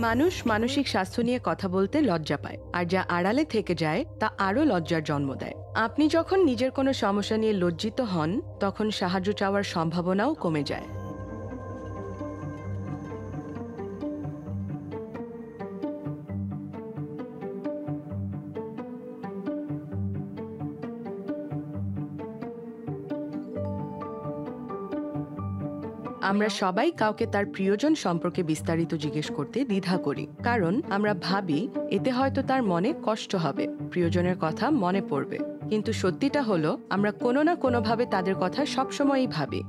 মানুষ মানসিক স্বাস্থ্য নিয়ে কথা বলতে লজ্জা পায়, আর যা আড়ালে থেকে যায় তা আরও লজ্জার জন্ম দেয়। আপনি যখন নিজের কোনো সমস্যা নিয়ে লজ্জিত হন, তখন সাহায্য চাওয়ার সম্ভাবনাও কমে যায়। আমরা সবাই কাউকে তার প্রিয়জন সম্পর্কে বিস্তারিত জিজ্ঞেস করতে দ্বিধা করি, কারণ আমরা ভাবি এতে হয়তো তার মনে কষ্ট হবে, প্রিয়জনের কথা মনে পড়বে। কিন্তু সত্যিটা হলো, আমরা কোনো না কোনোভাবে তাদের কথা সবসময়ই ভাবি।